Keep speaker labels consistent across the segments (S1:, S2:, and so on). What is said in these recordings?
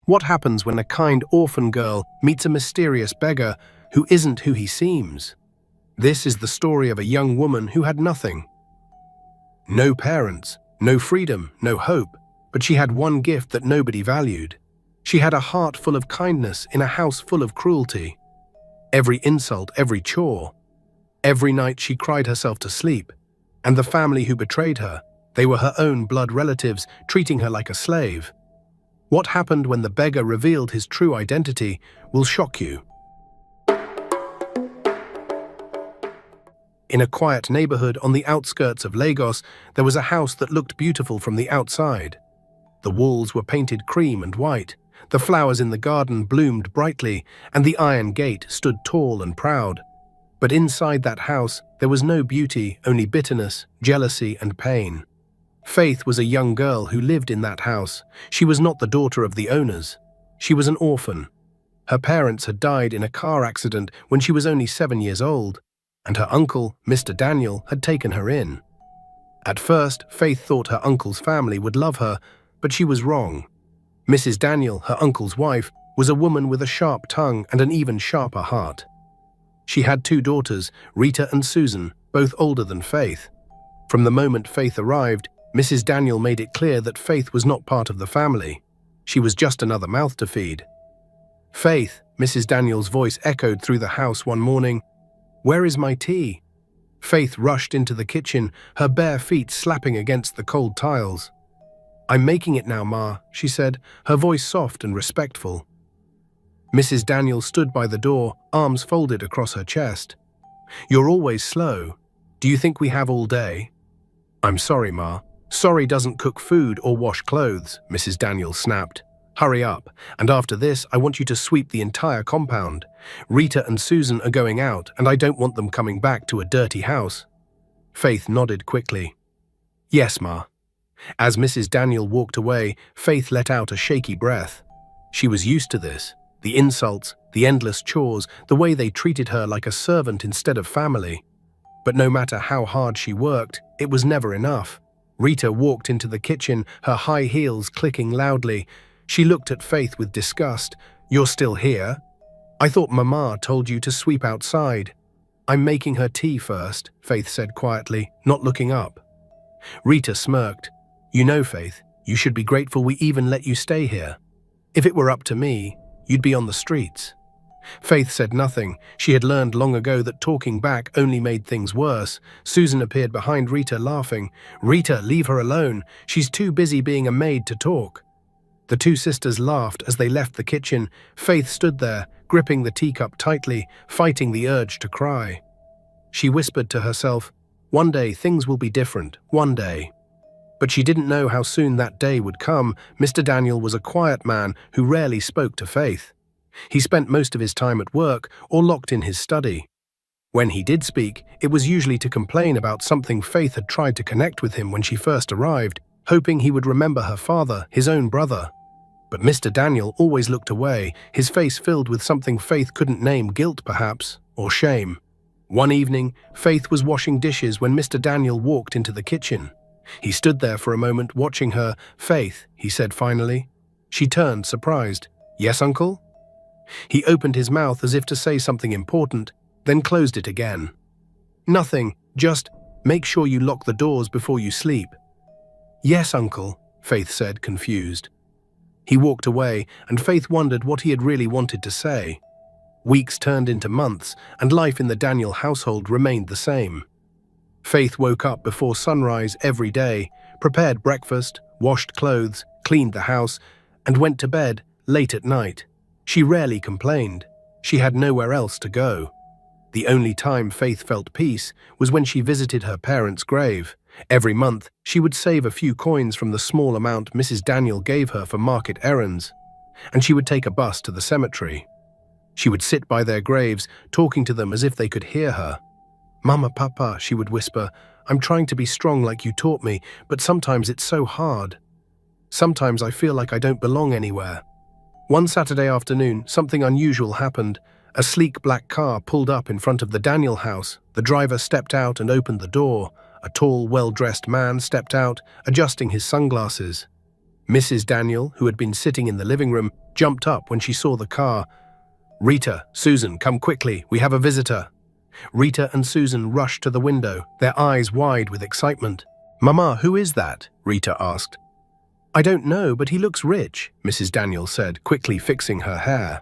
S1: What happens when a kind orphan girl meets a mysterious beggar who isn't who he seems? This is the story of a young woman who had nothing. No parents, no freedom, no hope, but she had one gift that nobody valued. She had a heart full of kindness in a house full of cruelty. Every insult, every chore. Every night she cried herself to sleep, and the family who betrayed her, they were her own blood relatives, treating her like a slave. What happened when the beggar revealed his true identity will shock you. In a quiet neighborhood on the outskirts of Lagos, there was a house that looked beautiful from the outside. The walls were painted cream and white, the flowers in the garden bloomed brightly, and the iron gate stood tall and proud. But inside that house, there was no beauty, only bitterness, jealousy, and pain. Faith was a young girl who lived in that house. She was not the daughter of the owners. She was an orphan. Her parents had died in a car accident when she was only 7 years old, and her uncle, Mr. Daniel, had taken her in. At first, Faith thought her uncle's family would love her, but she was wrong. Mrs. Daniel, her uncle's wife, was a woman with a sharp tongue and an even sharper heart. She had 2 daughters, Rita and Susan, both older than Faith. From the moment Faith arrived, Mrs. Daniel made it clear that Faith was not part of the family. She was just another mouth to feed. "Faith," Mrs. Daniel's voice echoed through the house one morning. "Where is my tea?" Faith rushed into the kitchen, her bare feet slapping against the cold tiles. "I'm making it now, Ma," she said, her voice soft and respectful. Mrs. Daniel stood by the door, arms folded across her chest. "You're always slow. Do you think we have all day?" "I'm sorry, Ma. Sorry doesn't cook food or wash clothes," Mrs. Daniel snapped. "Hurry up, and after this I want you to sweep the entire compound. Rita and Susan are going out, and I don't want them coming back to a dirty house." Faith nodded quickly. "Yes, Ma." As Mrs. Daniel walked away, Faith let out a shaky breath. She was used to this. The insults, the endless chores, the way they treated her like a servant instead of family. But no matter how hard she worked, it was never enough. Rita walked into the kitchen, her high heels clicking loudly. She looked at Faith with disgust. "You're still here? I thought Mama told you to sweep outside." "I'm making her tea first," Faith said quietly, not looking up. Rita smirked. "You know, Faith, you should be grateful we even let you stay here. If it were up to me, you'd be on the streets." Faith said nothing. She had learned long ago that talking back only made things worse. Susan appeared behind Rita laughing. "Rita, leave her alone. She's too busy being a maid to talk." The 2 sisters laughed as they left the kitchen. Faith stood there, gripping the teacup tightly, fighting the urge to cry. She whispered to herself, "One day things will be different, one day." But she didn't know how soon that day would come. Mr. Daniel was a quiet man who rarely spoke to Faith. He spent most of his time at work or locked in his study. When he did speak, it was usually to complain about something Faith had tried to connect with him when she first arrived, hoping he would remember her father, his own brother. But Mr. Daniel always looked away, his face filled with something Faith couldn't name, guilt perhaps, or shame. One evening, Faith was washing dishes when Mr. Daniel walked into the kitchen. He stood there for a moment watching her. "Faith," he said finally. She turned, surprised. "Yes, Uncle?" He opened his mouth as if to say something important, then closed it again. "Nothing, just make sure you lock the doors before you sleep." "Yes, Uncle," Faith said, confused. He walked away, and Faith wondered what he had really wanted to say. Weeks turned into months, and life in the Daniel household remained the same. Faith woke up before sunrise every day, prepared breakfast, washed clothes, cleaned the house, and went to bed late at night. She rarely complained. She had nowhere else to go. The only time Faith felt peace was when she visited her parents' grave. Every month, she would save a few coins from the small amount Mrs. Daniel gave her for market errands, and she would take a bus to the cemetery. She would sit by their graves, talking to them as if they could hear her. "Mama, Papa," she would whisper, "I'm trying to be strong like you taught me, but sometimes it's so hard. Sometimes I feel like I don't belong anywhere." One Saturday afternoon, something unusual happened. A sleek black car pulled up in front of the Daniel house. The driver stepped out and opened the door. A tall, well-dressed man stepped out, adjusting his sunglasses. Mrs. Daniel, who had been sitting in the living room, jumped up when she saw the car. "Rita, Susan, come quickly, we have a visitor." Rita and Susan rushed to the window, their eyes wide with excitement. "Mama, who is that?" Rita asked. "I don't know, but he looks rich," Mrs. Daniel said, quickly fixing her hair.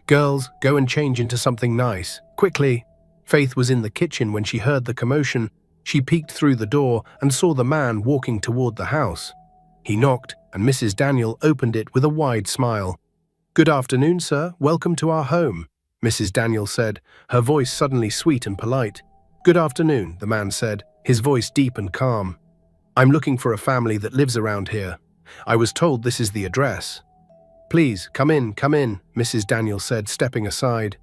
S1: "Girls, go and change into something nice, quickly." Faith was in the kitchen when she heard the commotion. She peeked through the door and saw the man walking toward the house. He knocked, and Mrs. Daniel opened it with a wide smile. "Good afternoon, sir. Welcome to our home," Mrs. Daniel said, her voice suddenly sweet and polite. "Good afternoon," the man said, his voice deep and calm. "I'm looking for a family that lives around here. I was told this is the address." Please, come in, Mrs. Daniel said, stepping aside.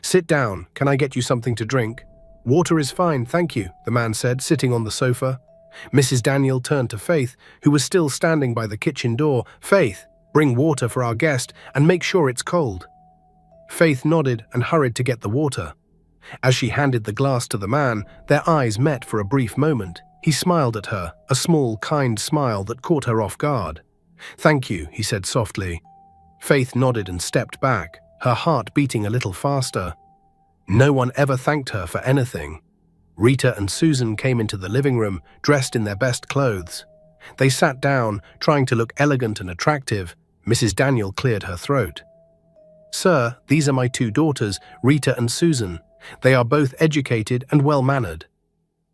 S1: "Sit down. Can I get you something to drink?" "Water is fine, thank you," the man said, sitting on the sofa. Mrs. Daniel turned to Faith, who was still standing by the kitchen door. "Faith, bring water for our guest and make sure it's cold." Faith nodded and hurried to get the water. As she handed the glass to the man, their eyes met for a brief moment. He smiled at her, a small, kind smile that caught her off guard. "Thank you," he said softly. Faith nodded and stepped back, her heart beating a little faster. No one ever thanked her for anything. Rita and Susan came into the living room, dressed in their best clothes. They sat down, trying to look elegant and attractive. Mrs. Daniel cleared her throat. "Sir, these are my two daughters, Rita and Susan. They are both educated and well-mannered."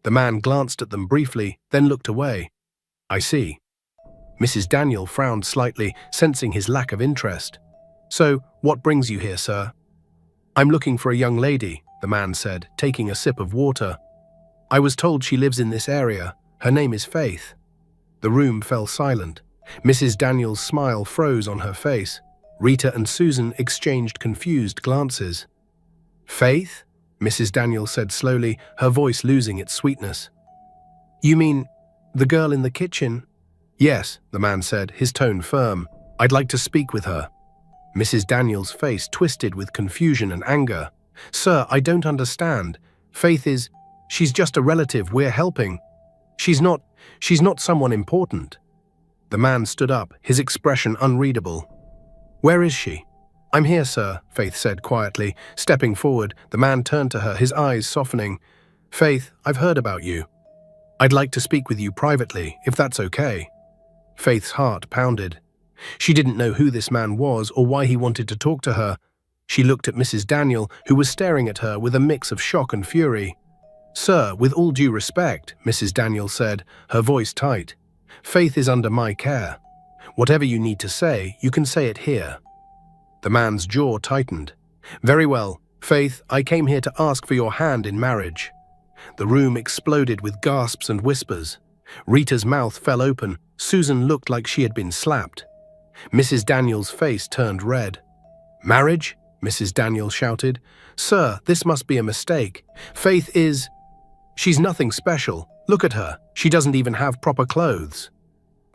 S1: The man glanced at them briefly, then looked away. "I see." Mrs. Daniel frowned slightly, sensing his lack of interest. "So, what brings you here, sir?" "I'm looking for a young lady," the man said, taking a sip of water. "I was told she lives in this area. Her name is Faith." The room fell silent. Mrs. Daniel's smile froze on her face. Rita and Susan exchanged confused glances. "Faith?" Mrs. Daniel said slowly, her voice losing its sweetness. "You mean the girl in the kitchen?" "Yes," the man said, his tone firm. "I'd like to speak with her." Mrs. Daniel's face twisted with confusion and anger. "Sir, I don't understand. Faith is... she's just a relative we're helping. She's not someone important." The man stood up, his expression unreadable. "Where is she?" "I'm here, sir," Faith said quietly. Stepping forward, the man turned to her, his eyes softening. "Faith, I've heard about you. I'd like to speak with you privately, if that's okay." Faith's heart pounded. She didn't know who this man was or why he wanted to talk to her. She looked at Mrs. Daniel, who was staring at her with a mix of shock and fury. "Sir, with all due respect," Mrs. Daniel said, her voice tight. "Faith is under my care. Whatever you need to say, you can say it here." The man's jaw tightened. "Very well, Faith, I came here to ask for your hand in marriage." The room exploded with gasps and whispers. Rita's mouth fell open. Susan looked like she had been slapped. Mrs. Daniel's face turned red. "Marriage?" Mrs. Daniel shouted. "Sir, this must be a mistake. Faith is... she's nothing special. Look at her. She doesn't even have proper clothes."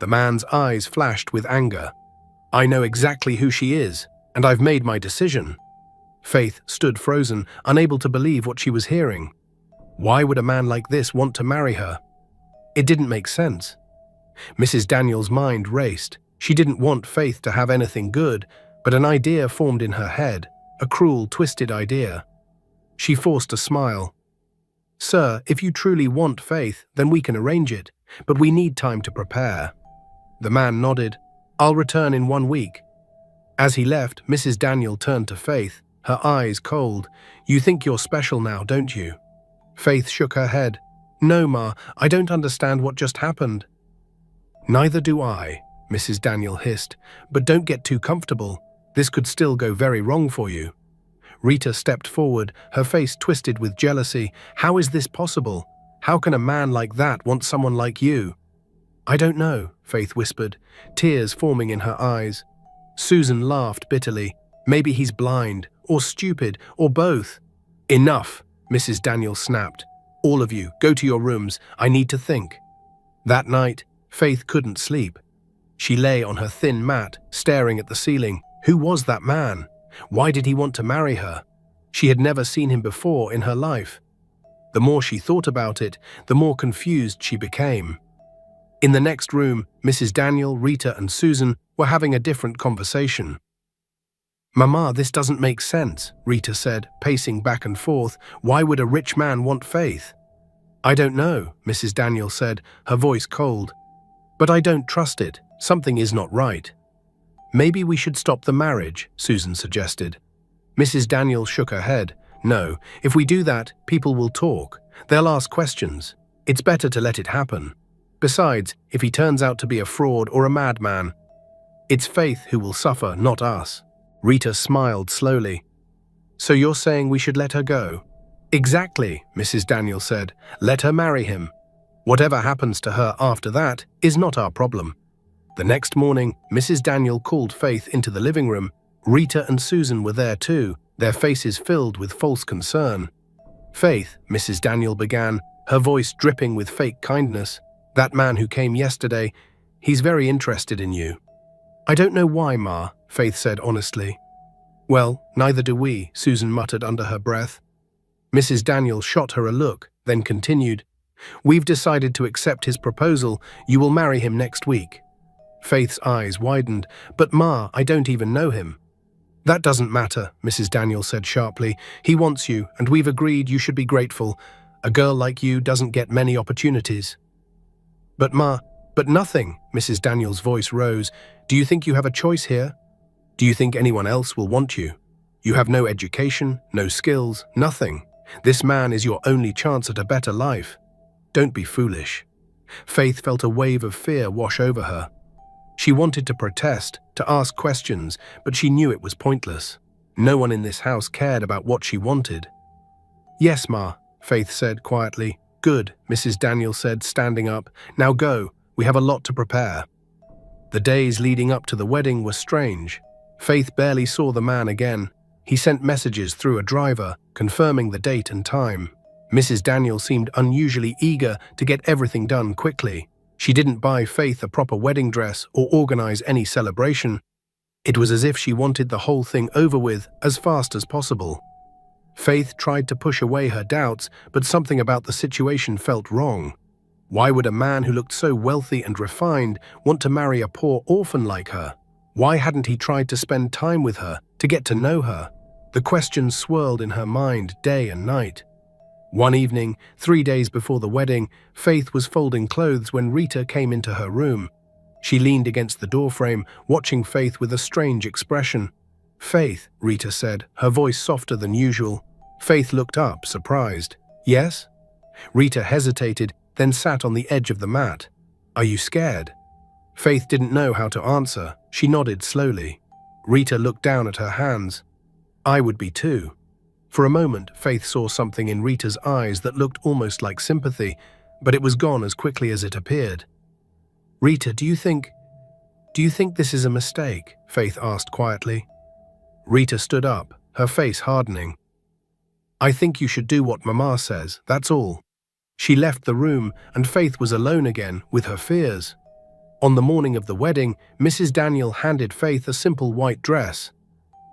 S1: The man's eyes flashed with anger. "I know exactly who she is, and I've made my decision." Faith stood frozen, unable to believe what she was hearing. Why would a man like this want to marry her? It didn't make sense. Mrs. Daniel's mind raced. She didn't want Faith to have anything good, but an idea formed in her head, a cruel, twisted idea. She forced a smile. "Sir, if you truly want Faith, then we can arrange it, but we need time to prepare." The man nodded. "I'll return in 1 week." As he left, Mrs. Daniel turned to Faith, her eyes cold. "You think you're special now, don't you?" Faith shook her head. "No, Ma, I don't understand what just happened." "Neither do I," Mrs. Daniel hissed, "but don't get too comfortable. This could still go very wrong for you." Rita stepped forward, her face twisted with jealousy. "How is this possible? How can a man like that want someone like you?" "I don't know," Faith whispered, tears forming in her eyes. Susan laughed bitterly. "Maybe he's blind, or stupid, or both." "Enough," Mrs. Daniel snapped. "All of you, go to your rooms. I need to think." That night, Faith couldn't sleep. She lay on her thin mat, staring at the ceiling. Who was that man? Why did he want to marry her? She had never seen him before in her life. The more she thought about it, the more confused she became. In the next room, Mrs. Daniel, Rita, and Susan were having a different conversation. "Mama, this doesn't make sense," Rita said, pacing back and forth. "Why would a rich man want Faith?" "I don't know," Mrs. Daniel said, her voice cold. "But I don't trust it. Something is not right." "Maybe we should stop the marriage," Susan suggested. Mrs. Daniel shook her head. "No, if we do that, people will talk. They'll ask questions. It's better to let it happen. Besides, if he turns out to be a fraud or a madman, it's Faith who will suffer, not us." Rita smiled slowly. "So you're saying we should let her go?" "Exactly," Mrs. Daniel said. "Let her marry him. Whatever happens to her after that is not our problem." The next morning, Mrs. Daniel called Faith into the living room. Rita and Susan were there too, their faces filled with false concern. "Faith," Mrs. Daniel began, her voice dripping with fake kindness, "that man who came yesterday, he's very interested in you." "I don't know why, Ma," Faith said honestly. "Well, neither do we," Susan muttered under her breath. Mrs. Daniel shot her a look, then continued, "We've decided to accept his proposal. You will marry him next week." Faith's eyes widened. "But Ma, I don't even know him." "That doesn't matter," Mrs. Daniel said sharply. "He wants you, and we've agreed you should be grateful. A girl like you doesn't get many opportunities." "But Ma, but nothing," Mrs. Daniel's voice rose. "Do you think you have a choice here? Do you think anyone else will want you? You have no education, no skills, nothing. This man is your only chance at a better life. Don't be foolish." Faith felt a wave of fear wash over her. She wanted to protest, to ask questions, but she knew it was pointless. No one in this house cared about what she wanted. "Yes, Ma," Faith said quietly. "Good," Mrs. Daniel said, standing up. "Now go, we have a lot to prepare." The days leading up to the wedding were strange. Faith barely saw the man again. He sent messages through a driver, confirming the date and time. Mrs. Daniel seemed unusually eager to get everything done quickly. She didn't buy Faith a proper wedding dress or organize any celebration. It was as if she wanted the whole thing over with as fast as possible. Faith tried to push away her doubts, but something about the situation felt wrong. Why would a man who looked so wealthy and refined want to marry a poor orphan like her? Why hadn't he tried to spend time with her, to get to know her? The questions swirled in her mind day and night. One evening, 3 days before the wedding, Faith was folding clothes when Rita came into her room. She leaned against the doorframe, watching Faith with a strange expression. "Faith," Rita said, her voice softer than usual. Faith looked up, surprised. "Yes?" Rita hesitated, then sat on the edge of the mat. "Are you scared?" Faith didn't know how to answer. She nodded slowly. Rita looked down at her hands. "I would be too." For a moment, Faith saw something in Rita's eyes that looked almost like sympathy, but it was gone as quickly as it appeared. "Rita, do you think this is a mistake?" Faith asked quietly. Rita stood up, her face hardening. "I think you should do what Mama says, that's all." She left the room, and Faith was alone again with her fears. On the morning of the wedding, Mrs. Daniel handed Faith a simple white dress.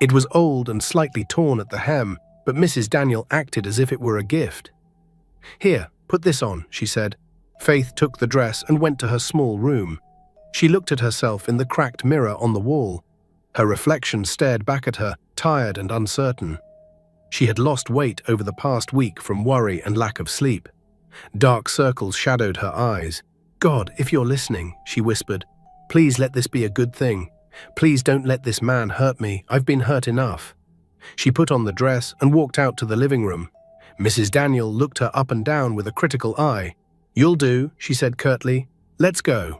S1: It was old and slightly torn at the hem, but Mrs. Daniel acted as if it were a gift. "Here, put this on," she said. Faith took the dress and went to her small room. She looked at herself in the cracked mirror on the wall. Her reflection stared back at her, tired and uncertain. She had lost weight over the past week from worry and lack of sleep. Dark circles shadowed her eyes. "God, if you're listening," she whispered, "please let this be a good thing. Please don't let this man hurt me. I've been hurt enough." She put on the dress and walked out to the living room. Mrs. Daniel looked her up and down with a critical eye. "You'll do," she said curtly. "Let's go."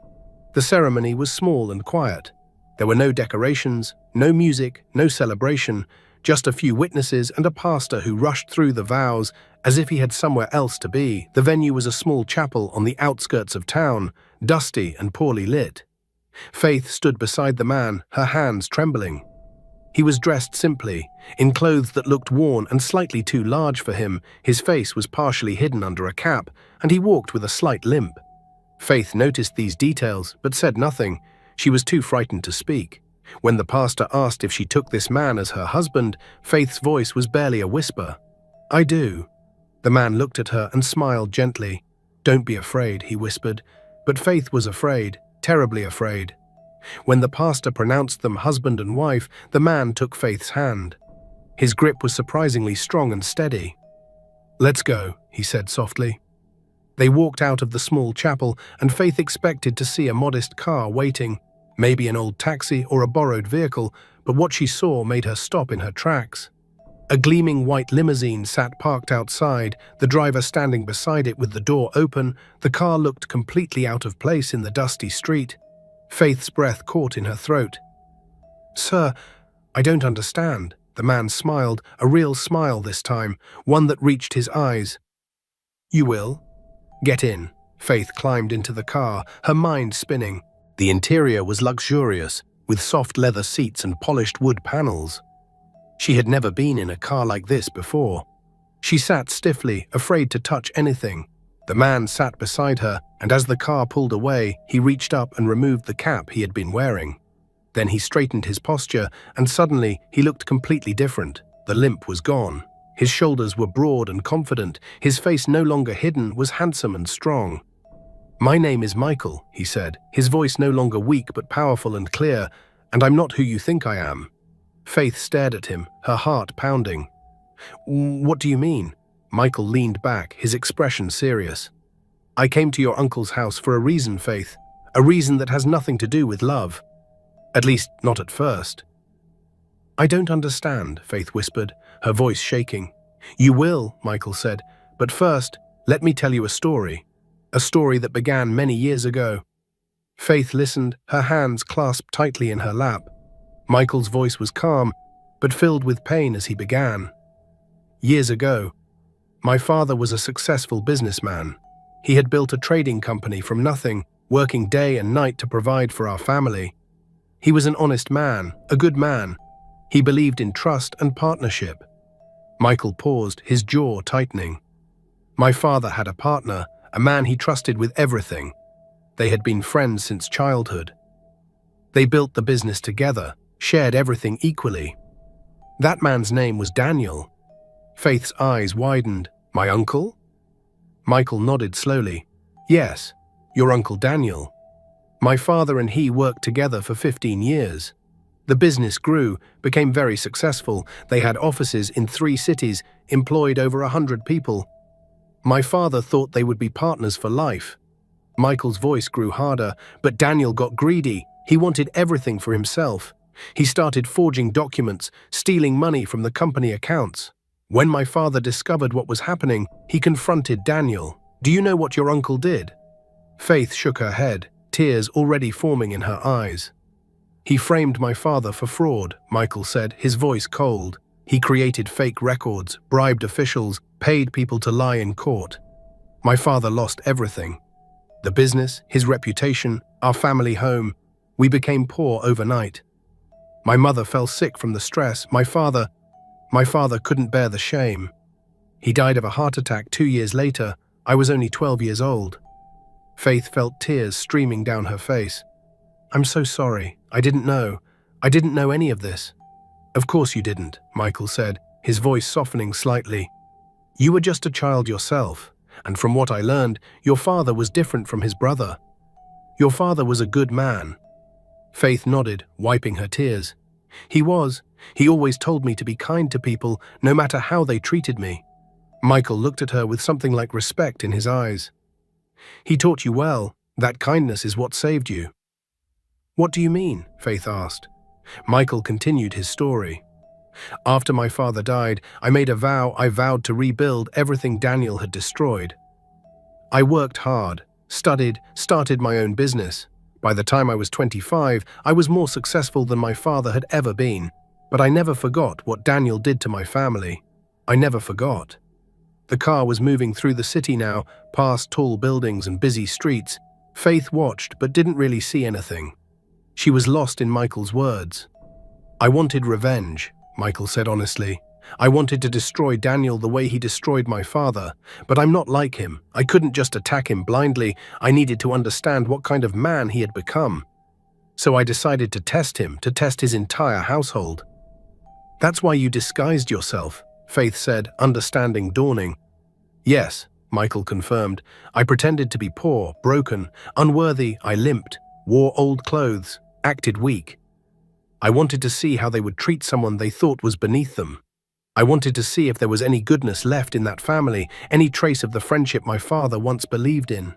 S1: The ceremony was small and quiet. There were no decorations, no music, no celebration, just a few witnesses and a pastor who rushed through the vows as if he had somewhere else to be. The venue was a small chapel on the outskirts of town, dusty and poorly lit. Faith stood beside the man, her hands trembling. He was dressed simply, in clothes that looked worn and slightly too large for him. His face was partially hidden under a cap, and he walked with a slight limp. Faith noticed these details, but said nothing. She was too frightened to speak. When the pastor asked if she took this man as her husband, Faith's voice was barely a whisper. "I do." The man looked at her and smiled gently. "Don't be afraid," he whispered, But Faith was afraid, terribly afraid. When the pastor pronounced them husband and wife, the man took Faith's hand. His grip was surprisingly strong and steady. "Let's go," he said softly. They walked out of the small chapel, and Faith expected to see a modest car waiting, maybe an old taxi or a borrowed vehicle, but what she saw made her stop in her tracks. A gleaming white limousine sat parked outside, the driver standing beside it with the door open. The car looked completely out of place in the dusty street. Faith's breath caught in her throat. "Sir, I don't understand." The man smiled, a real smile this time, one that reached his eyes. "You will? Get in." Faith climbed into the car, her mind spinning. The interior was luxurious, with soft leather seats and polished wood panels. She had never been in a car like this before. She sat stiffly, afraid to touch anything. The man sat beside her, and as the car pulled away, he reached up and removed the cap he had been wearing. Then he straightened his posture, and suddenly he looked completely different. The limp was gone. His shoulders were broad and confident. His face, no longer hidden, was handsome and strong. "My name is Michael," he said, his voice no longer weak but powerful and clear, "and I'm not who you think I am." Faith stared at him, her heart pounding. "What do you mean?" Michael leaned back, his expression serious. "I came to your uncle's house for a reason, Faith. A reason that has nothing to do with love. At least, not at first." "I don't understand," Faith whispered, her voice shaking. "You will," Michael said, "but first, let me tell you a story. A story that began many years ago." Faith listened, her hands clasped tightly in her lap. Michael's voice was calm, but filled with pain as he began. "Years ago, my father was a successful businessman. He had built a trading company from nothing, working day and night to provide for our family. He was an honest man, a good man. He believed in trust and partnership." Michael paused, his jaw tightening. "My father had a partner, a man he trusted with everything. They had been friends since childhood. They built the business together, shared everything equally. That man's name was Daniel." Faith's eyes widened. "My uncle?" Michael nodded slowly. "Yes, your Uncle Daniel. My father and he worked together for 15 years. The business grew, became very successful. They had offices in 3 cities, employed over 100 people. My father thought they would be partners for life." Michael's voice grew harder, but Daniel got greedy. He wanted everything for himself. He started forging documents, stealing money from the company accounts. When my father discovered what was happening, he confronted Daniel. "Do you know what your uncle did?" Faith shook her head, tears already forming in her eyes. "He framed my father for fraud," Michael said, his voice cold. "He created fake records, bribed officials, paid people to lie in court. My father lost everything. The business, his reputation, our family home. We became poor overnight. My mother fell sick from the stress. My father couldn't bear the shame. He died of a heart attack 2 years later. I was only 12 years old." Faith felt tears streaming down her face. "I'm so sorry. I didn't know. I didn't know any of this." "Of course you didn't," Michael said, his voice softening slightly. "You were just a child yourself, and from what I learned, your father was different from his brother. Your father was a good man." Faith nodded, wiping her tears. "He was. He always told me to be kind to people, no matter how they treated me." Michael looked at her with something like respect in his eyes. "He taught you well. That kindness is what saved you." "What do you mean?" Faith asked. Michael continued his story. "After my father died, I made a vow. I vowed to rebuild everything Daniel had destroyed. I worked hard, studied, started my own business. By the time I was 25, I was more successful than my father had ever been. But I never forgot what Daniel did to my family. I never forgot." The car was moving through the city now, past tall buildings and busy streets. Faith watched but didn't really see anything. She was lost in Michael's words. "I wanted revenge," Michael said honestly. "I wanted to destroy Daniel the way he destroyed my father. But I'm not like him. I couldn't just attack him blindly. I needed to understand what kind of man he had become. So I decided to test him, to test his entire household." "That's why you disguised yourself," Faith said, understanding dawning. "Yes, Michael confirmed. I pretended to be poor, broken, unworthy. I limped, wore old clothes, acted weak. I wanted to see how they would treat someone they thought was beneath them. I wanted to see if there was any goodness left in that family, any trace of the friendship my father once believed in.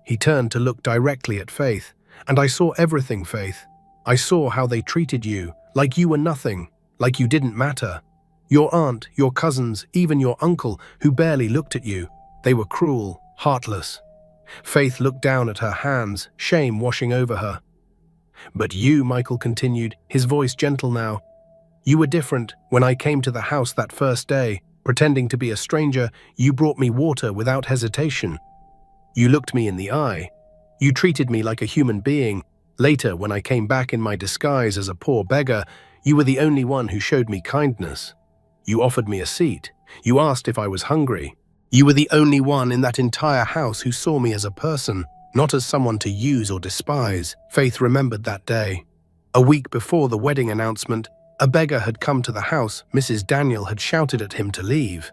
S1: He turned to look directly at Faith, and I saw everything, Faith. I saw how they treated you, like you were nothing, like you didn't matter. Your aunt, your cousins, even your uncle, who barely looked at you, they were cruel, heartless. Faith looked down at her hands, shame washing over her. But you, Michael continued, his voice gentle now, you were different. When I came to the house that first day, pretending to be a stranger, you brought me water without hesitation. You looked me in the eye. You treated me like a human being. Later, when I came back in my disguise as a poor beggar, you were the only one who showed me kindness. You offered me a seat. You asked if I was hungry. You were the only one in that entire house who saw me as a person, not as someone to use or despise. Faith remembered that day. A week before the wedding announcement, a beggar had come to the house. Mrs. Daniel had shouted at him to leave.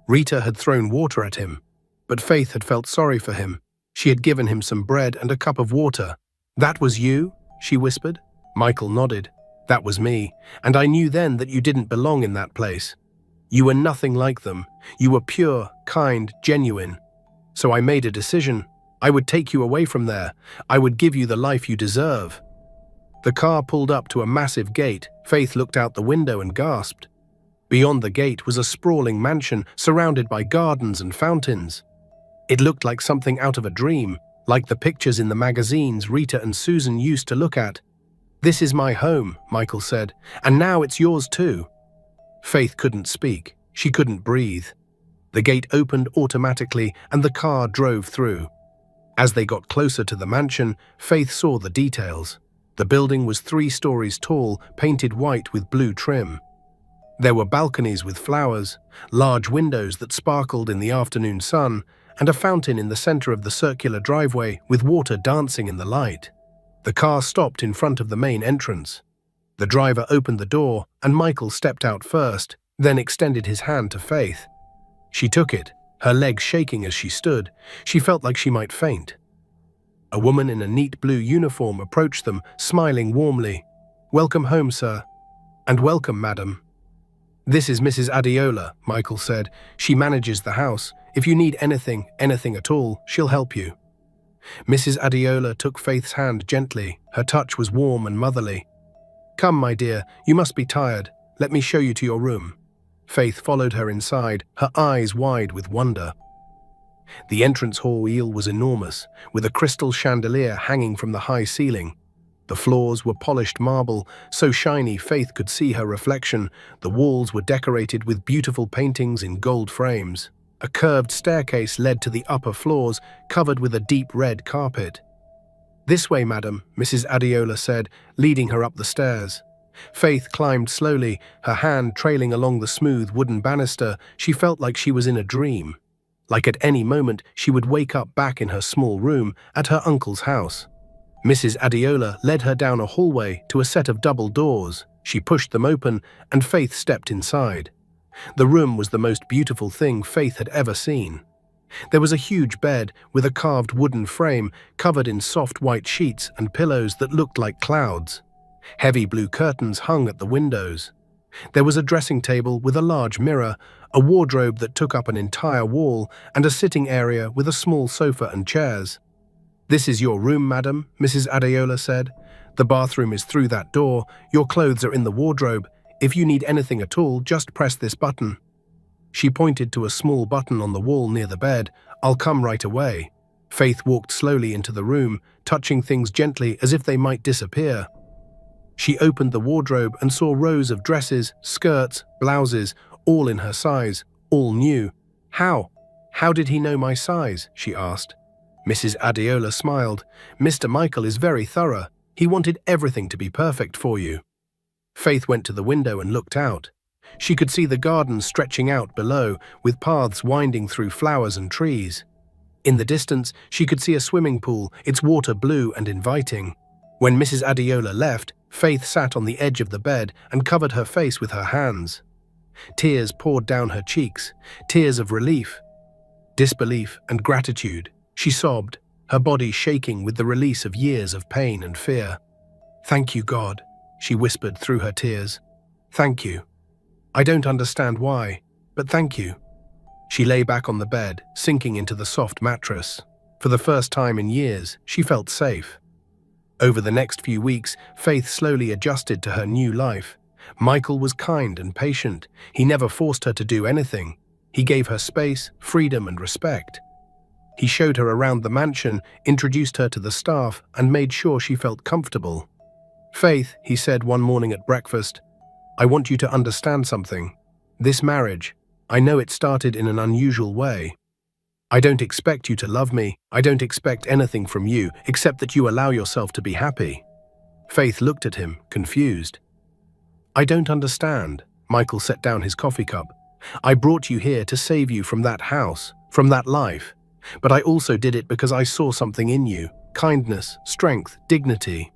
S1: Rita had thrown water at him, but Faith had felt sorry for him. She had given him some bread and a cup of water. That was you? She whispered. Michael nodded. That was me, and I knew then that you didn't belong in that place. You were nothing like them. You were pure, kind, genuine. So I made a decision. I would take you away from there. I would give you the life you deserve. The car pulled up to a massive gate. Faith looked out the window and gasped. Beyond the gate was a sprawling mansion surrounded by gardens and fountains. It looked like something out of a dream, like the pictures in the magazines Rita and Susan used to look at. This is my home, Michael said, and now it's yours too. Faith couldn't speak. She couldn't breathe. The gate opened automatically and the car drove through. As they got closer to the mansion, Faith saw the details. The building was 3 stories tall, painted white with blue trim. There were balconies with flowers, large windows that sparkled in the afternoon sun, and a fountain in the center of the circular driveway with water dancing in the light. The car stopped in front of the main entrance. The driver opened the door, and Michael stepped out first, then extended his hand to Faith. She took it, her legs shaking as she stood. She felt like she might faint. A woman in a neat blue uniform approached them, smiling warmly. "Welcome home, sir." "And welcome, madam." "This is Mrs. Adeola," Michael said. "She manages the house. If you need anything at all, she'll help you." Mrs. Adeola took Faith's hand gently. Her touch was warm and motherly. "Come, my dear, you must be tired. Let me show you to your room." Faith followed her inside, her eyes wide with wonder. The entrance hall was enormous, with a crystal chandelier hanging from the high ceiling. The floors were polished marble, so shiny Faith could see her reflection. The walls were decorated with beautiful paintings in gold frames. A curved staircase led to the upper floors, covered with a deep red carpet. "This way, madam," Mrs. Adeola said, leading her up the stairs. Faith climbed slowly, her hand trailing along the smooth wooden banister. She felt like she was in a dream. Like at any moment, she would wake up back in her small room at her uncle's house. Mrs. Adeola led her down a hallway to a set of double doors. She pushed them open, and Faith stepped inside. The room was the most beautiful thing Faith had ever seen. There was a huge bed with a carved wooden frame covered in soft white sheets and pillows that looked like clouds. Heavy blue curtains hung at the windows. There was a dressing table with a large mirror, a wardrobe that took up an entire wall, and a sitting area with a small sofa and chairs. "This is your room, madam," Mrs. Adeola said. "The bathroom is through that door. Your clothes are in the wardrobe. If you need anything at all, just press this button." She pointed to a small button on the wall near the bed. "I'll come right away." Faith walked slowly into the room, touching things gently as if they might disappear. She opened the wardrobe and saw rows of dresses, skirts, blouses, all in her size, all new. How did he know my size?" she asked. Mrs. Adeola smiled. "Mr. Michael is very thorough. He wanted everything to be perfect for you." Faith went to the window and looked out. She could see the garden stretching out below, with paths winding through flowers and trees. In the distance, she could see a swimming pool, its water blue and inviting. When Mrs. Adeola left, Faith sat on the edge of the bed and covered her face with her hands. Tears poured down her cheeks, tears of relief. disbelief and gratitude. She sobbed, her body shaking with the release of years of pain and fear. "Thank you, God," she whispered through her tears. "Thank you. I don't understand why, but thank you." She lay back on the bed, sinking into the soft mattress. For the first time in years, she felt safe. Over the next few weeks, Faith slowly adjusted to her new life. Michael was kind and patient. He never forced her to do anything. He gave her space, freedom, and respect. He showed her around the mansion, introduced her to the staff, and made sure she felt comfortable. "Faith," he said one morning at breakfast, "I want you to understand something. This marriage, I know it started in an unusual way. I don't expect you to love me. I don't expect anything from you, except that you allow yourself to be happy." Faith looked at him, confused. "I don't understand." Michael set down his coffee cup. "I brought you here to save you from that house, from that life. But I also did it because I saw something in you. Kindness, strength, dignity.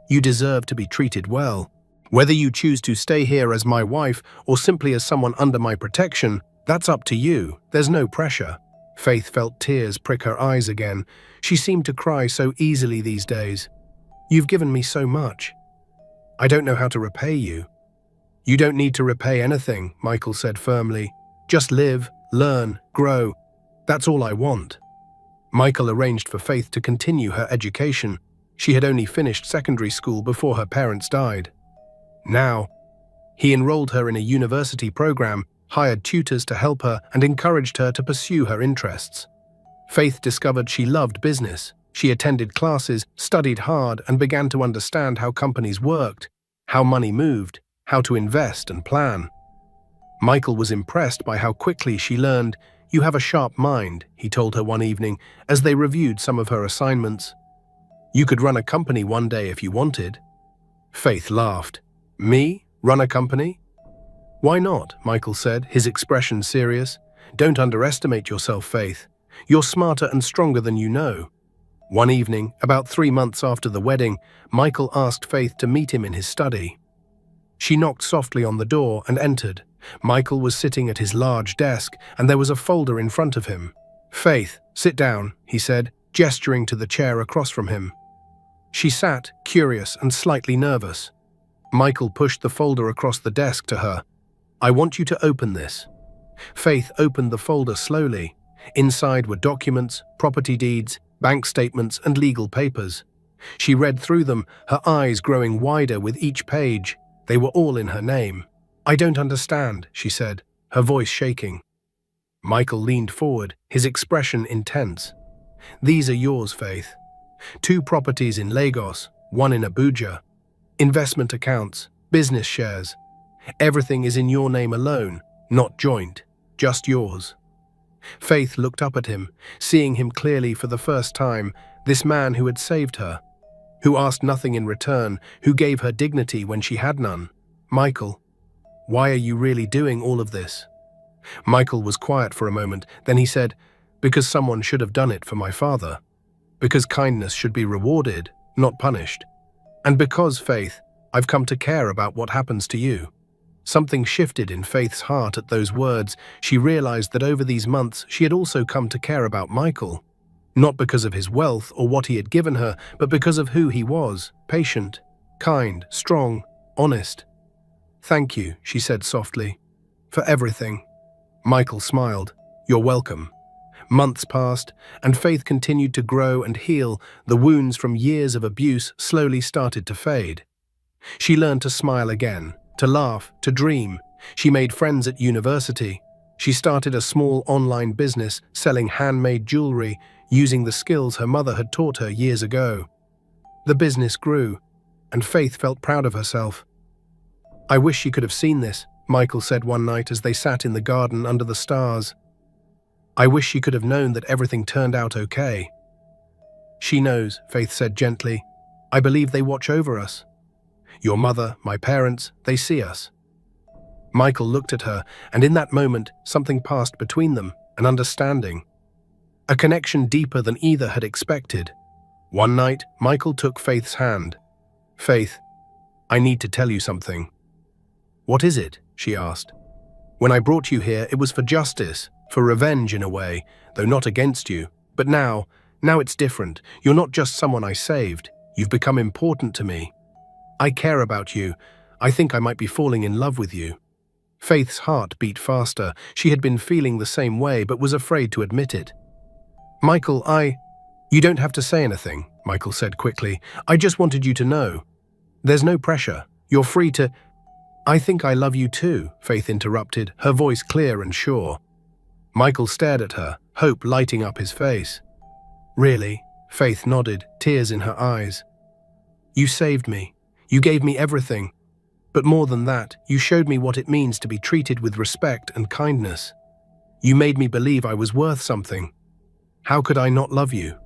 S1: You deserve to be treated well. Whether you choose to stay here as my wife or simply as someone under my protection, that's up to you. There's no pressure." Faith felt tears prick her eyes again. She seemed to cry so easily these days. "You've given me so much. I don't know how to repay you." "You don't need to repay anything," Michael said firmly. "Just live, learn, grow. That's all I want." Michael arranged for Faith to continue her education. She had only finished secondary school before her parents died. Now, he enrolled her in a university program, hired tutors to help her, and encouraged her to pursue her interests. Faith discovered she loved business. She attended classes, studied hard, and began to understand how companies worked, how money moved, how to invest and plan. Michael was impressed by how quickly she learned. "You have a sharp mind," he told her one evening as they reviewed some of her assignments. "You could run a company one day if you wanted." Faith laughed. "Me? Run a company?" "Why not?" Michael said, his expression serious. "Don't underestimate yourself, Faith. You're smarter and stronger than you know." One evening, about 3 months after the wedding, Michael asked Faith to meet him in his study. She knocked softly on the door and entered. Michael was sitting at his large desk, and there was a folder in front of him. "Faith, sit down," he said, gesturing to the chair across from him. She sat, curious and slightly nervous. Michael pushed the folder across the desk to her. "I want you to open this." Faith opened the folder slowly. Inside were documents, property deeds, bank statements, and legal papers. She read through them, her eyes growing wider with each page. They were all in her name. "I don't understand," she said, her voice shaking. Michael leaned forward, his expression intense. "These are yours, Faith. 2 properties in Lagos, 1 in Abuja. Investment accounts, business shares. Everything is in your name alone, not joint, just yours." Faith looked up at him, seeing him clearly for the first time, this man who had saved her, who asked nothing in return, who gave her dignity when she had none. "Michael, why are you really doing all of this?" Michael was quiet for a moment, then he said, "Because someone should have done it for my father. Because kindness should be rewarded, not punished. And because, Faith, I've come to care about what happens to you." Something shifted in Faith's heart at those words. She realized that over these months she had also come to care about Michael. Not because of his wealth or what he had given her, but because of who he was, patient, kind, strong, honest. "Thank you," she said softly, "for everything." Michael smiled. "You're welcome." Months passed, and Faith continued to grow and heal. The wounds from years of abuse slowly started to fade. She learned to smile again, to laugh, to dream. She made friends at university. She started a small online business selling handmade jewelry, using the skills her mother had taught her years ago. The business grew, and Faith felt proud of herself. "I wish she could have seen this," Michael said one night as they sat in the garden under the stars. "I wish she could have known that everything turned out okay." "She knows," Faith said gently. "I believe they watch over us. Your mother, my parents, they see us." Michael looked at her, and in that moment, something passed between them, an understanding. A connection deeper than either had expected. One night, Michael took Faith's hand. "Faith, I need to tell you something." "What is it?" she asked. "When I brought you here, it was for justice, for revenge in a way, though not against you. But now it's different. You're not just someone I saved. You've become important to me. I care about you. I think I might be falling in love with you." Faith's heart beat faster. She had been feeling the same way but was afraid to admit it. "Michael, You don't have to say anything," Michael said quickly. "I just wanted you to know. There's no pressure. You're free to—" "I think I love you too," Faith interrupted, her voice clear and sure. Michael stared at her, hope lighting up his face. "Really?" Faith nodded, tears in her eyes. "You saved me. You gave me everything. But more than that, you showed me what it means to be treated with respect and kindness. You made me believe I was worth something. How could I not love you?"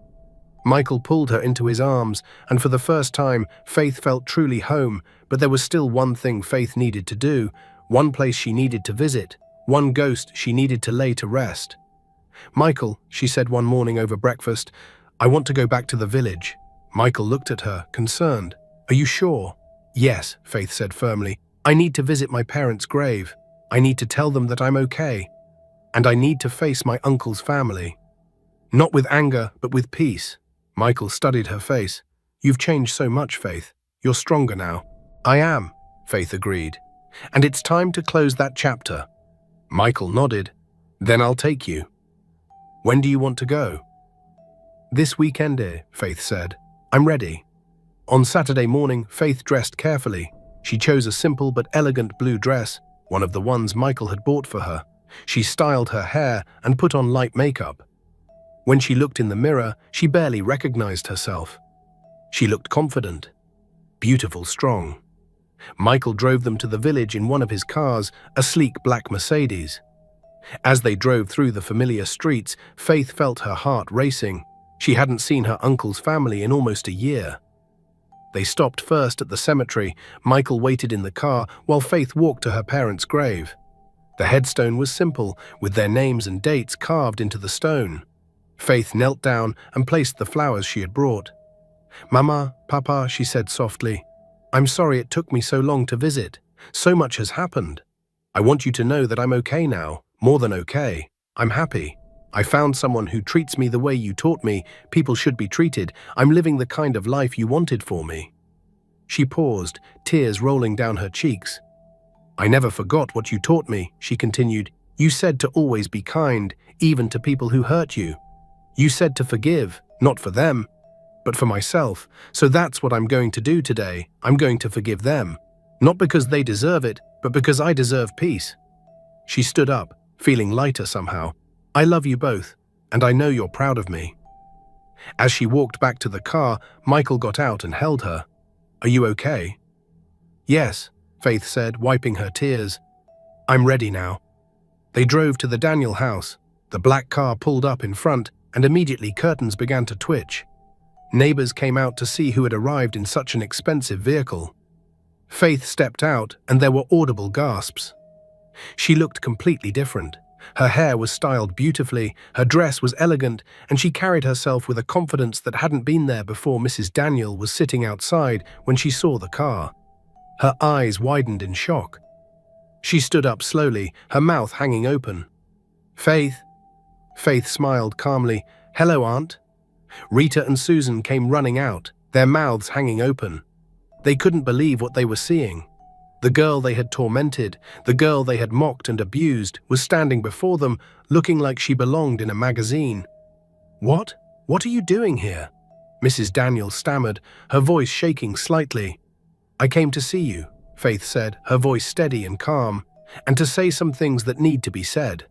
S1: Michael pulled her into his arms, and for the first time, Faith felt truly home, but there was still one thing Faith needed to do, one place she needed to visit, one ghost she needed to lay to rest. "Michael," she said one morning over breakfast, "I want to go back to the village." Michael looked at her, concerned. "Are you sure?" "Yes," Faith said firmly. "I need to visit my parents' grave. I need to tell them that I'm okay. And I need to face my uncle's family. Not with anger, but with peace." Michael studied her face. "You've changed so much, Faith. You're stronger now." "I am," Faith agreed. "And it's time to close that chapter." Michael nodded. "Then I'll take you." "When do you want to go?" "This weekend, Faith said. "I'm ready." On Saturday morning, Faith dressed carefully. She chose a simple but elegant blue dress, one of the ones Michael had bought for her. She styled her hair and put on light makeup. When she looked in the mirror, she barely recognized herself. She looked confident, beautiful, strong. Michael drove them to the village in one of his cars, a sleek black Mercedes. As they drove through the familiar streets, Faith felt her heart racing. She hadn't seen her uncle's family in almost a year. They stopped first at the cemetery. Michael waited in the car while Faith walked to her parents' grave. The headstone was simple, with their names and dates carved into the stone. Faith knelt down and placed the flowers she had brought. "Mama, Papa," she said softly, "I'm sorry it took me so long to visit. So much has happened. I want you to know that I'm okay now, more than okay. I'm happy. I found someone who treats me the way you taught me people should be treated. I'm living the kind of life you wanted for me." She paused, tears rolling down her cheeks. "I never forgot what you taught me," she continued. "You said to always be kind, even to people who hurt you. You said to forgive, not for them, but for myself. So that's what I'm going to do today. I'm going to forgive them. Not because they deserve it, but because I deserve peace." She stood up, feeling lighter somehow. "I love you both, and I know you're proud of me." As she walked back to the car, Michael got out and held her. "Are you okay?" "Yes," Faith said, wiping her tears. "I'm ready now." They drove to the Daniel house. The black car pulled up in front, and immediately curtains began to twitch. Neighbors came out to see who had arrived in such an expensive vehicle. Faith stepped out, and there were audible gasps. She looked completely different. Her hair was styled beautifully, her dress was elegant, and she carried herself with a confidence that hadn't been there before Mrs. Daniel was sitting outside when she saw the car. Her eyes widened in shock. She stood up slowly, her mouth hanging open. "Faith." Faith smiled calmly. "Hello, Aunt." Rita and Susan came running out, their mouths hanging open. They couldn't believe what they were seeing. The girl they had tormented, the girl they had mocked and abused, was standing before them, looking like she belonged in a magazine. What? What are you doing here?" Mrs. Daniel stammered, her voice shaking slightly. "I came to see you," Faith said, her voice steady and calm, "and to say some things that need to be said."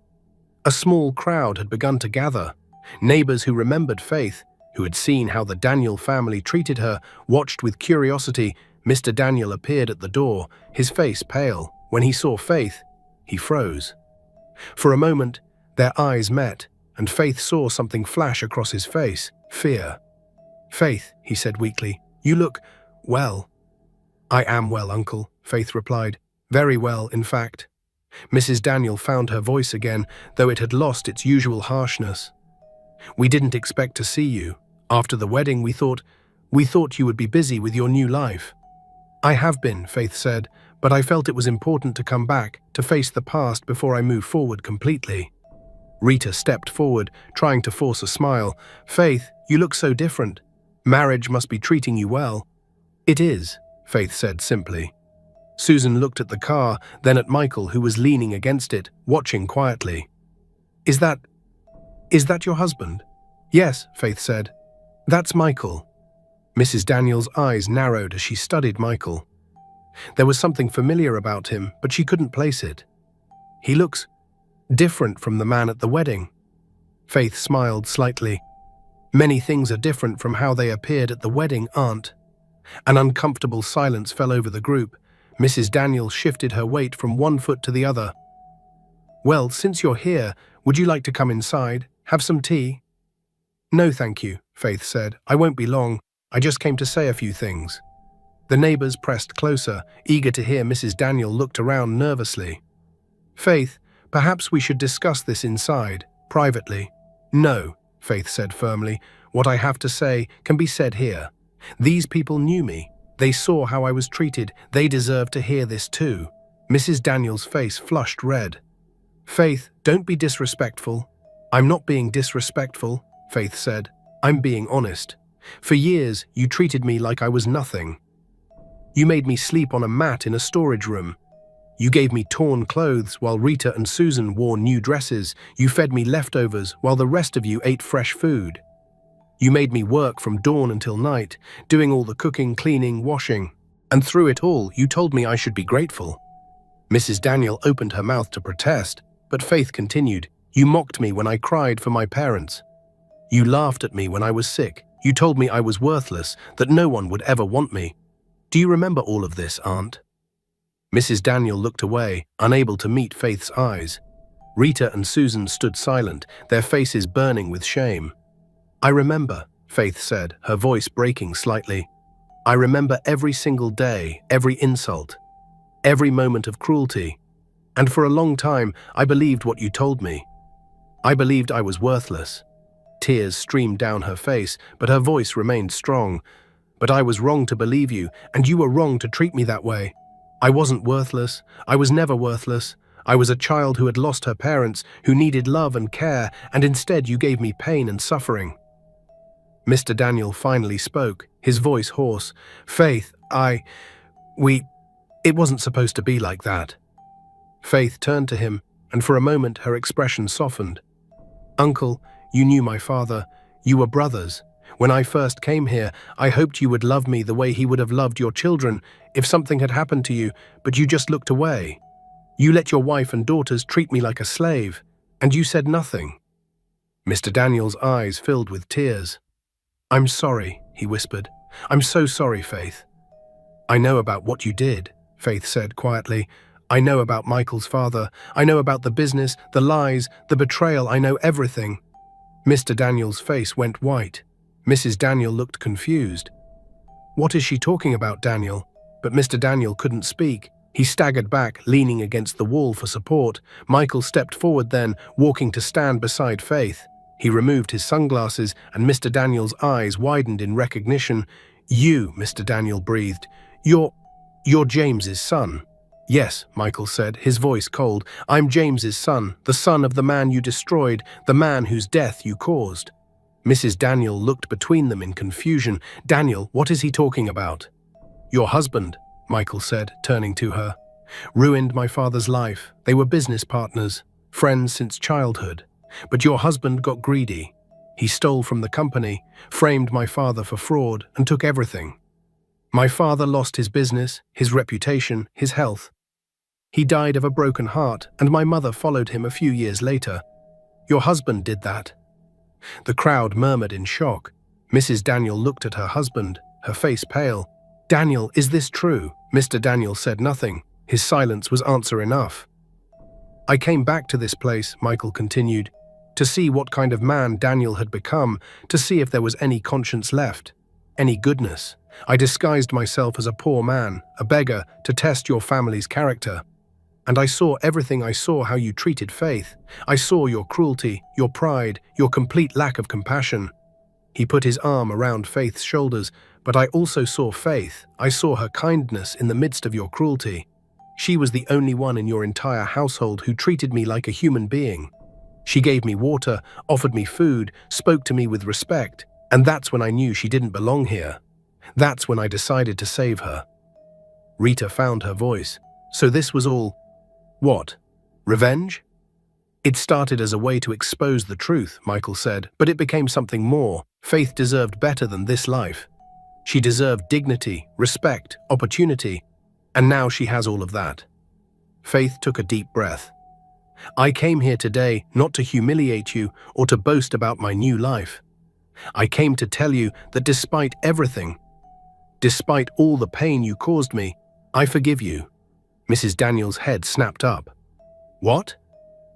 S1: A small crowd had begun to gather. Neighbors who remembered Faith, who had seen how the Daniel family treated her, watched with curiosity. Mr. Daniel appeared at the door, his face pale. When he saw Faith, he froze. For a moment, their eyes met, and Faith saw something flash across his face, fear. "Faith," he said weakly, "you look well." "I am well, Uncle," Faith replied. "Very well, in fact." Mrs. Daniel found her voice again, though it had lost its usual harshness. "We didn't expect to see you. After the wedding, we thought you would be busy with your new life." "I have been," Faith said, "but I felt it was important to come back, to face the past before I move forward completely." Rita stepped forward, trying to force a smile. "Faith, you look so different. Marriage must be treating you well." "It is," Faith said simply. Susan looked at the car, then at Michael, who was leaning against it, watching quietly. Is that your husband?" "Yes," Faith said. "That's Michael." Mrs. Daniels' eyes narrowed as she studied Michael. There was something familiar about him, but she couldn't place it. "He looks different from the man at the wedding." Faith smiled slightly. "Many things are different from how they appeared at the wedding, Aunt." An uncomfortable silence fell over the group. Mrs. Daniels shifted her weight from one foot to the other. "Well, since you're here, would you like to come inside? Have some tea?" "No, thank you," Faith said. "I won't be long. I just came to say a few things." The neighbors pressed closer, eager to hear. Mrs. Daniel looked around nervously. "Faith, perhaps we should discuss this inside, privately." "No," Faith said firmly. "What I have to say can be said here. These people knew me. They saw how I was treated. They deserve to hear this too." Mrs. Daniels' face flushed red. "Faith, don't be disrespectful." "I'm not being disrespectful," Faith said. "I'm being honest. For years, you treated me like I was nothing. You made me sleep on a mat in a storage room. You gave me torn clothes while Rita and Susan wore new dresses. You fed me leftovers while the rest of you ate fresh food. You made me work from dawn until night, doing all the cooking, cleaning, washing. And through it all, you told me I should be grateful." Mrs. Daniel opened her mouth to protest, but Faith continued. "You mocked me when I cried for my parents. You laughed at me when I was sick. You told me I was worthless, that no one would ever want me. Do you remember all of this, Aunt?" Mrs. Daniel looked away, unable to meet Faith's eyes. Rita and Susan stood silent, their faces burning with shame. "I remember," Faith said, her voice breaking slightly. "I remember every single day, every insult, every moment of cruelty. And for a long time, I believed what you told me. I believed I was worthless." Tears streamed down her face, but her voice remained strong. "But I was wrong to believe you, and you were wrong to treat me that way. I wasn't worthless. I was never worthless. I was a child who had lost her parents, who needed love and care, and instead you gave me pain and suffering." Mr. Daniel finally spoke, his voice hoarse. "Faith, it wasn't supposed to be like that." Faith turned to him, and for a moment her expression softened. "Uncle, you knew my father. You were brothers. When I first came here, I hoped you would love me the way he would have loved your children if something had happened to you, but you just looked away. You let your wife and daughters treat me like a slave, and you said nothing." Mr. Daniel's eyes filled with tears. "I'm sorry," he whispered. "I'm so sorry, Faith." "I know about what you did," Faith said quietly. "I know about Michael's father. I know about the business, the lies, the betrayal. I know everything." Mr. Daniel's face went white. Mrs. Daniel looked confused. "What is she talking about, Daniel?" But Mr. Daniel couldn't speak. He staggered back, leaning against the wall for support. Michael stepped forward then, walking to stand beside Faith. He removed his sunglasses, and Mr. Daniel's eyes widened in recognition. "You," Mr. Daniel breathed. You're James's son." "Yes," Michael said, his voice cold. "I'm James's son, the son of the man you destroyed, the man whose death you caused." Mrs. Daniel looked between them in confusion. "Daniel, what is he talking about?" "Your husband," Michael said, turning to her. "Ruined my father's life. They were business partners, friends since childhood. But your husband got greedy. He stole from the company, framed my father for fraud, and took everything. My father lost his business, his reputation, his health. He died of a broken heart, and my mother followed him a few years later. Your husband did that." The crowd murmured in shock. Mrs. Daniel looked at her husband, her face pale. "Daniel, is this true?" Mr. Daniel said nothing. His silence was answer enough. "I came back to this place," Michael continued, "to see what kind of man Daniel had become, to see if there was any conscience left, any goodness. I disguised myself as a poor man, a beggar, to test your family's character. And I saw everything. I saw how you treated Faith. I saw your cruelty, your pride, your complete lack of compassion." He put his arm around Faith's shoulders. "But I also saw Faith. I saw her kindness in the midst of your cruelty. She was the only one in your entire household who treated me like a human being. She gave me water, offered me food, spoke to me with respect, and that's when I knew she didn't belong here. That's when I decided to save her." Rita found her voice. "So this was all, what? Revenge?" "It started as a way to expose the truth," Michael said, "but it became something more. Faith deserved better than this life. She deserved dignity, respect, opportunity, and now she has all of that." Faith took a deep breath. "I came here today not to humiliate you or to boast about my new life. I came to tell you that despite everything, despite all the pain you caused me, I forgive you." Mrs. Daniel's head snapped up. "What?"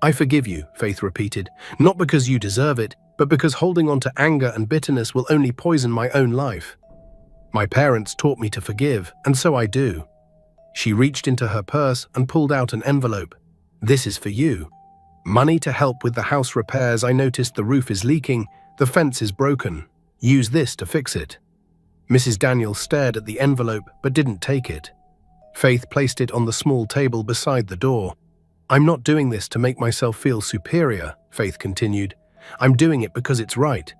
S1: "I forgive you," Faith repeated, "not because you deserve it, but because holding on to anger and bitterness will only poison my own life. My parents taught me to forgive, and so I do." She reached into her purse and pulled out an envelope. "This is for you. Money to help with the house repairs. I noticed the roof is leaking, the fence is broken. Use this to fix it." Mrs. Daniel stared at the envelope but didn't take it. Faith placed it on the small table beside the door. "I'm not doing this to make myself feel superior," Faith continued. "I'm doing it because it's right.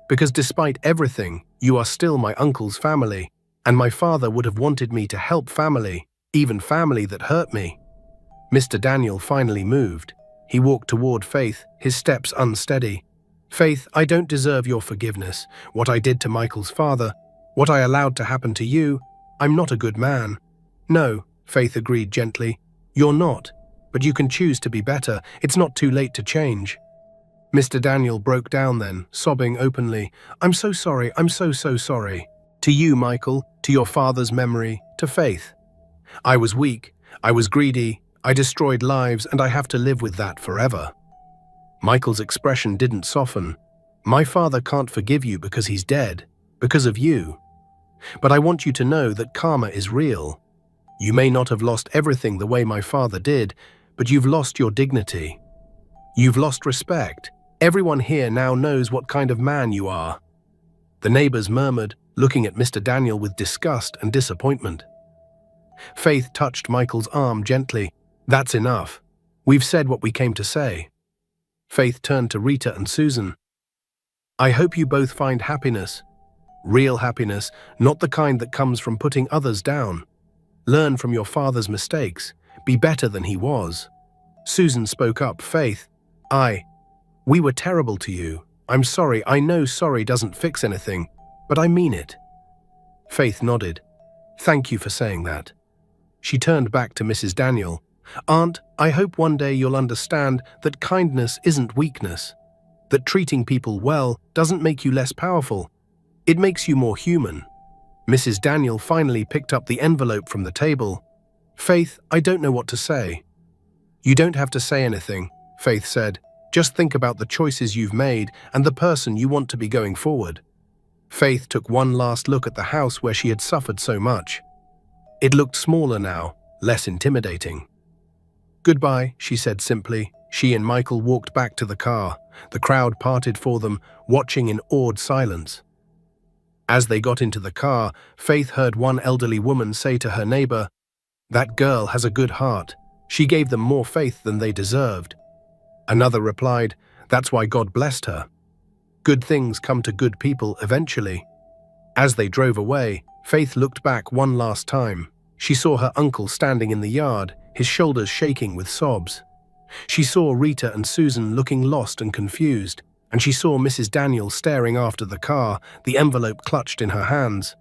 S1: Because despite everything, you are still my uncle's family, and my father would have wanted me to help family, even family that hurt me." Mr. Daniel finally moved. He walked toward Faith, his steps unsteady. "Faith, I don't deserve your forgiveness. What I did to Michael's father, what I allowed to happen to you, I'm not a good man." "No," Faith agreed gently. "You're not, but you can choose to be better. It's not too late to change." Mr. Daniel broke down then, sobbing openly. "I'm so sorry, I'm so sorry. To you, Michael, to your father's memory, to Faith. I was weak, I was greedy, I destroyed lives, and I have to live with that forever." Michael's expression didn't soften. "My father can't forgive you because he's dead, because of you. But I want you to know that karma is real. You may not have lost everything the way my father did, but you've lost your dignity. You've lost respect. Everyone here now knows what kind of man you are." The neighbors murmured, looking at Mr. Daniel with disgust and disappointment. Faith touched Michael's arm gently. "That's enough. We've said what we came to say." Faith turned to Rita and Susan. "I hope you both find happiness. Real happiness, not the kind that comes from putting others down. Learn from your father's mistakes. Be better than he was." Susan spoke up. "Faith, we were terrible to you. I'm sorry. I know sorry doesn't fix anything, but I mean it." Faith nodded. "Thank you for saying that." She turned back to Mrs. Daniel. "Aunt, I hope one day you'll understand that kindness isn't weakness, that treating people well doesn't make you less powerful. It makes you more human." Mrs. Daniel finally picked up the envelope from the table. "Faith, I don't know what to say." "You don't have to say anything," Faith said. "Just think about the choices you've made and the person you want to be going forward." Faith took one last look at the house where she had suffered so much. It looked smaller now, less intimidating. "Goodbye," she said simply. She and Michael walked back to the car. The crowd parted for them, watching in awed silence. As they got into the car, Faith heard one elderly woman say to her neighbor, "That girl has a good heart. She gave them more faith than they deserved." Another replied, "That's why God blessed her." Good things come to good people eventually. As they drove away, Faith looked back one last time. She saw her uncle standing in the yard, his shoulders shaking with sobs. She saw Rita and Susan looking lost and confused, and she saw Mrs. Daniel staring after the car, the envelope clutched in her hands.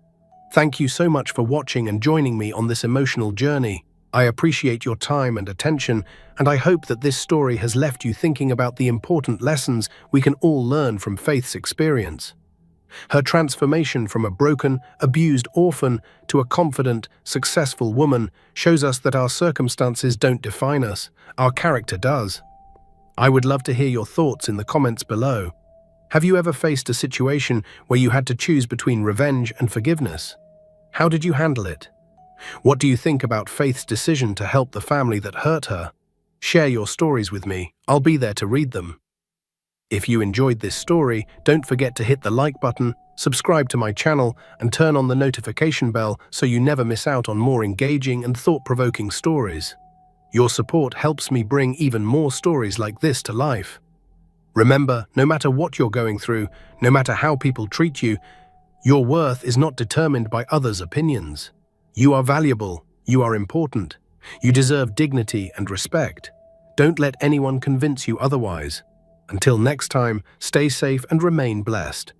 S1: Thank you so much for watching and joining me on this emotional journey. I appreciate your time and attention, and I hope that this story has left you thinking about the important lessons we can all learn from Faith's experience. Her transformation from a broken, abused orphan to a confident, successful woman shows us that our circumstances don't define us, our character does. I would love to hear your thoughts in the comments below. Have you ever faced a situation where you had to choose between revenge and forgiveness? How did you handle it? What do you think about Faith's decision to help the family that hurt her? Share your stories with me. I'll be there to read them. If you enjoyed this story, don't forget to hit the like button, subscribe to my channel, and turn on the notification bell so you never miss out on more engaging and thought-provoking stories. Your support helps me bring even more stories like this to life. Remember, no matter what you're going through, no matter how people treat you, your worth is not determined by others' opinions. You are valuable, you are important, you deserve dignity and respect. Don't let anyone convince you otherwise. Until next time, stay safe and remain blessed.